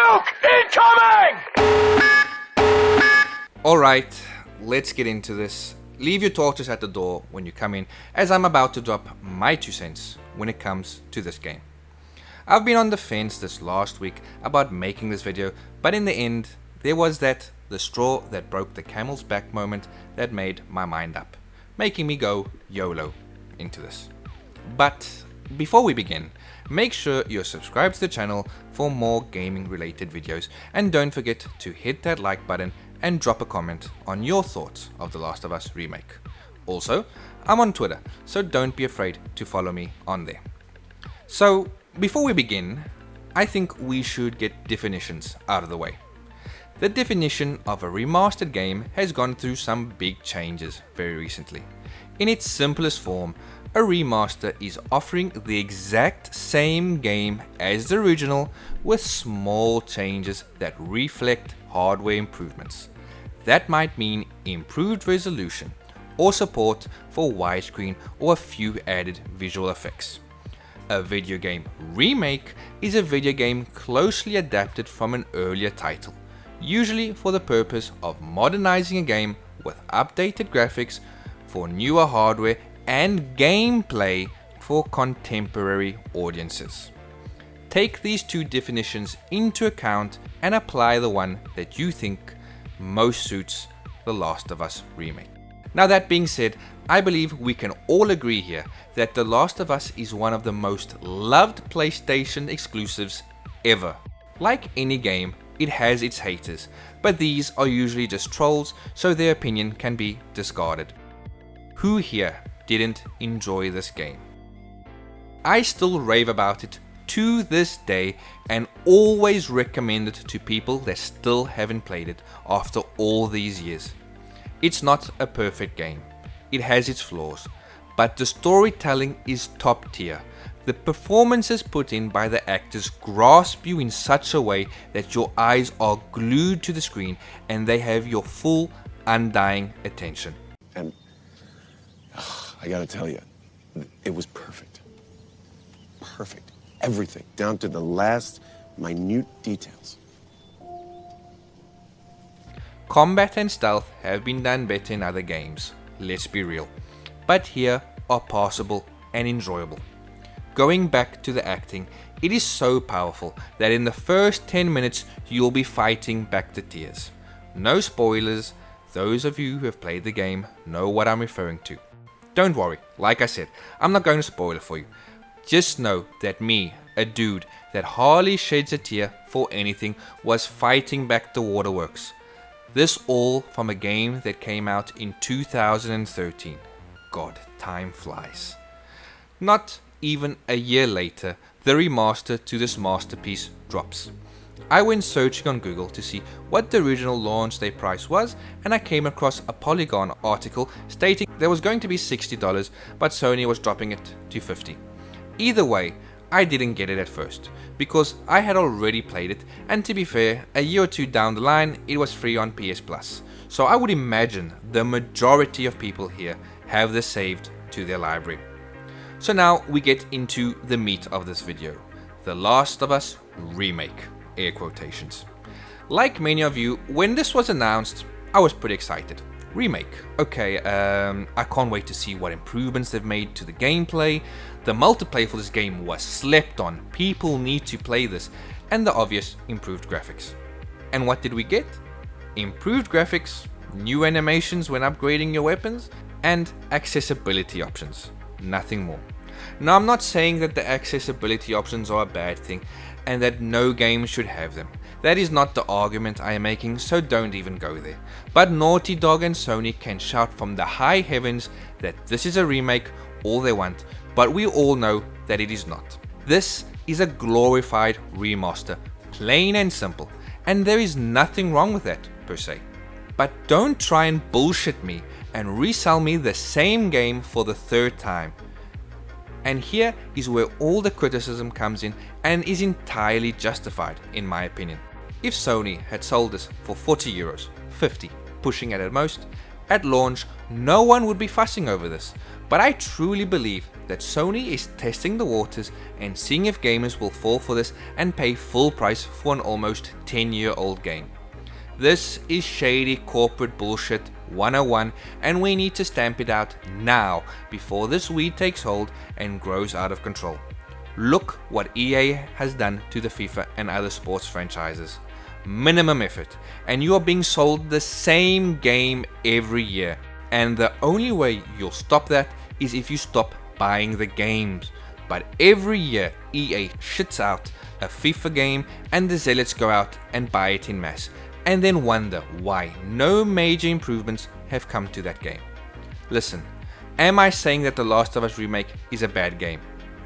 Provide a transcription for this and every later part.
Nuke incoming! Alright, let's get into this. Leave your torches at the door when you come in, as I'm about to drop my 2 cents when it comes to this game. I've been on the fence this last week about making this video, but in the end, there was the straw that broke the camel's back moment that made my mind up, making me go YOLO into this. But before we begin, make sure you're subscribed to the channel for more gaming related videos, and don't forget to hit that like button and drop a comment on your thoughts of The Last of Us Remake. Also, I'm on Twitter, so don't be afraid to follow me on there. So, before we begin, I think we should get definitions out of the way. The definition of a remastered game has gone through some big changes very recently. In its simplest form, a remaster is offering the exact same game as the original with small changes that reflect hardware improvements. That might mean improved resolution or support for widescreen or a few added visual effects. A video game remake is a video game closely adapted from an earlier title, usually for the purpose of modernizing a game with updated graphics for newer hardware and gameplay for contemporary audiences. Take these two definitions into account and apply the one that you think most suits The Last of Us Remake. Now, that being said, I believe we can all agree here that The Last of Us is one of the most loved PlayStation exclusives ever. Like any game, it has its haters, but these are usually just trolls, so their opinion can be discarded. Who here didn't enjoy this game? I still rave about it to this day and always recommend it to people that still haven't played it after all these years. It's not a perfect game, it has its flaws, but the storytelling is top tier. The performances put in by the actors grasp you in such a way that your eyes are glued to the screen and they have your full, undying attention. And I gotta tell you, it was perfect. Perfect. Everything, down to the last minute details. Combat and stealth have been done better in other games, let's be real, but here are passable and enjoyable. Going back to the acting, it is so powerful that in the first 10 minutes you'll be fighting back the tears. No spoilers, those of you who have played the game know what I'm referring to. Don't worry, like I said, I'm not going to spoil it for you. Just know that me, a dude that hardly sheds a tear for anything, was fighting back the waterworks. This all from a game that came out in 2013. God, time flies. Not even a year later, the remaster to this masterpiece drops. I went searching on Google to see what the original launch day price was, and I came across a Polygon article stating there was going to be $60, but Sony was dropping it to $50. Either way, I didn't get it at first, because I had already played it, and to be fair, a year or two down the line, it was free on PS Plus. So I would imagine the majority of people here have this saved to their library. So now we get into the meat of this video, The Last of Us Remake, air quotations. Like many of you, when this was announced, I was pretty excited. Remake. Okay, I can't wait to see what improvements they've made to the gameplay. The multiplayer for this game was slept on. People need to play this. And the obvious improved graphics. And what did we get? Improved graphics, new animations when upgrading your weapons, and accessibility options. Nothing more. Now, I'm not saying that the accessibility options are a bad thing and that no game should have them. That is not the argument I am making, so don't even go there. But Naughty Dog and Sony can shout from the high heavens that this is a remake all they want, but we all know that it is not. This is a glorified remaster, plain and simple, and there is nothing wrong with that per se. But don't try and bullshit me and resell me the same game for the third time. And here is where all the criticism comes in and is entirely justified in my opinion. If Sony had sold this for €40, 50, pushing it at most, at launch no one would be fussing over this. But I truly believe that Sony is testing the waters and seeing if gamers will fall for this and pay full price for an almost 10-year-old game. This is shady corporate bullshit 101, and we need to stamp it out now before this weed takes hold and grows out of control. Look what EA has done to the FIFA and other sports franchises. Minimum effort, and you are being sold the same game every year. And the only way you'll stop that is if you stop buying the games. But every year EA shits out a FIFA game and the zealots go out and buy it in mass, and then wonder why no major improvements have come to that game. Listen, am I saying that The Last of Us Remake is a bad game?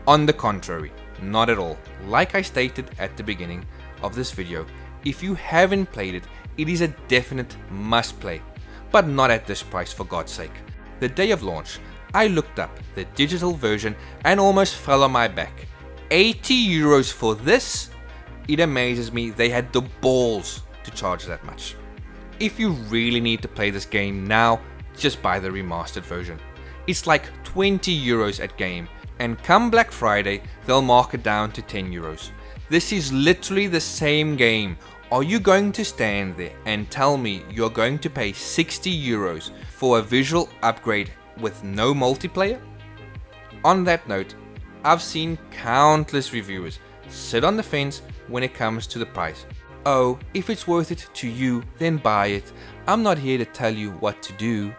On the contrary, not at all. Like I stated at the beginning of this video, if you haven't played it, it is a definite must play. But not at this price, for God's sake. The day of launch, I looked up the digital version and almost fell on my back. 80 euros for this? It amazes me they had the balls to charge that much. If you really need to play this game now, just buy the remastered version. It's like 20 euros at game, and come Black Friday they'll mark it down to 10 euros. This is literally the same game. Are you going to stand there and tell me you're going to pay 60 euros for a visual upgrade with no multiplayer? On that note, I've seen countless reviewers sit on the fence when it comes to the price. Oh, if it's worth it to you, then buy it. I'm not here to tell you what to do.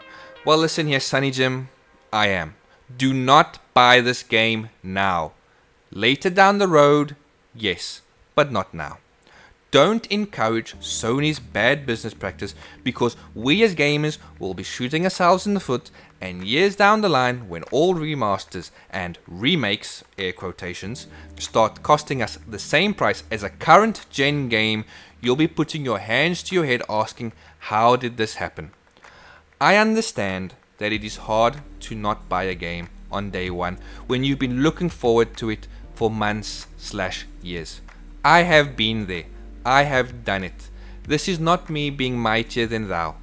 Well, listen here, Sonny Jim, I am. Do not buy this game now. Later down the road, yes, but not now. Don't encourage Sony's bad business practice, because we as gamers will be shooting ourselves in the foot, and years down the line, when all remasters and remakes, air quotations, start costing us the same price as a current gen game, you'll be putting your hands to your head asking, how did this happen? I understand that it is hard to not buy a game on day one when you've been looking forward to it for months/years. I have been there. I have done it. This is not me being mightier than thou.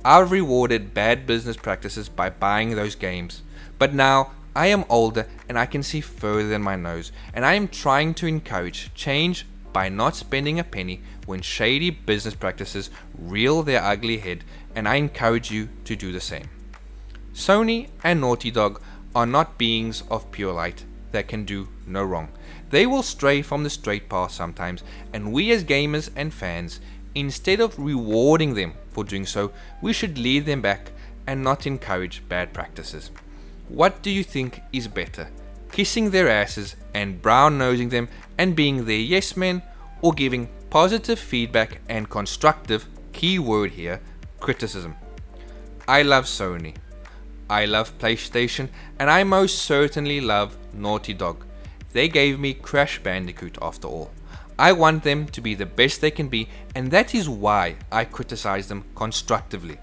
I've rewarded bad business practices by buying those games. But now I am older and I can see further than my nose, and I am trying to encourage change by not spending a penny when shady business practices reel their ugly head, and I encourage you to do the same. Sony and Naughty Dog are not beings of pure light that can do no wrong. They will stray from the straight path sometimes, and we as gamers and fans, instead of rewarding them for doing so, we should lead them back and not encourage bad practices. What do you think is better? Kissing their asses and brown-nosing them and being their yes men, or giving positive feedback and constructive, key word here, criticism? I love Sony. I love PlayStation, and I most certainly love Naughty Dog. They gave me Crash Bandicoot after all. I want them to be the best they can be, and that is why I criticize them constructively.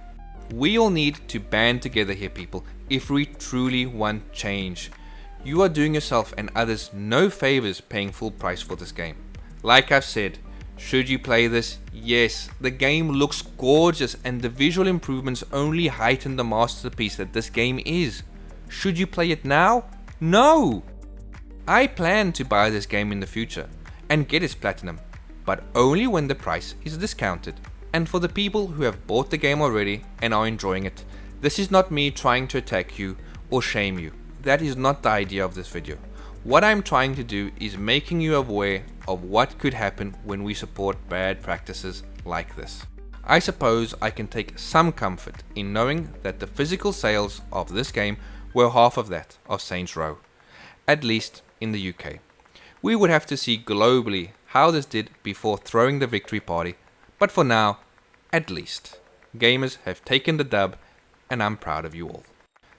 We all need to band together here, people, if we truly want change. You are doing yourself and others no favors paying full price for this game. Like I've said, should you play this? Yes, the game looks gorgeous and the visual improvements only heighten the masterpiece that this game is. Should you play it now? No! I plan to buy this game in the future and get its platinum, but only when the price is discounted. And for the people who have bought the game already and are enjoying it, this is not me trying to attack you or shame you. That is not the idea of this video. What I'm trying to do is making you aware of what could happen when we support bad practices like this. I suppose I can take some comfort in knowing that the physical sales of this game were half of that of Saints Row, at least in the UK. We would have to see globally how this did before throwing the victory party, but for now, at least, gamers have taken the dub, and I'm proud of you all.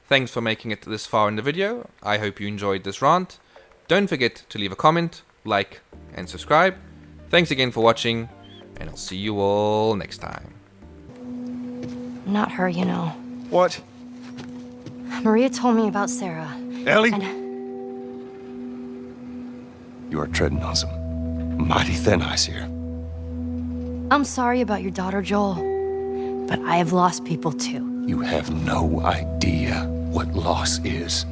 Thanks for making it this far in the video. I hope you enjoyed this rant. Don't forget to leave a comment, like, and subscribe. Thanks again for watching, and I'll see you all next time. Not her, you know. What? Maria told me about Sarah. Ellie? And You are treading on some mighty thin ice here. I'm sorry about your daughter, Joel. But I have lost people too. You have no idea what loss is.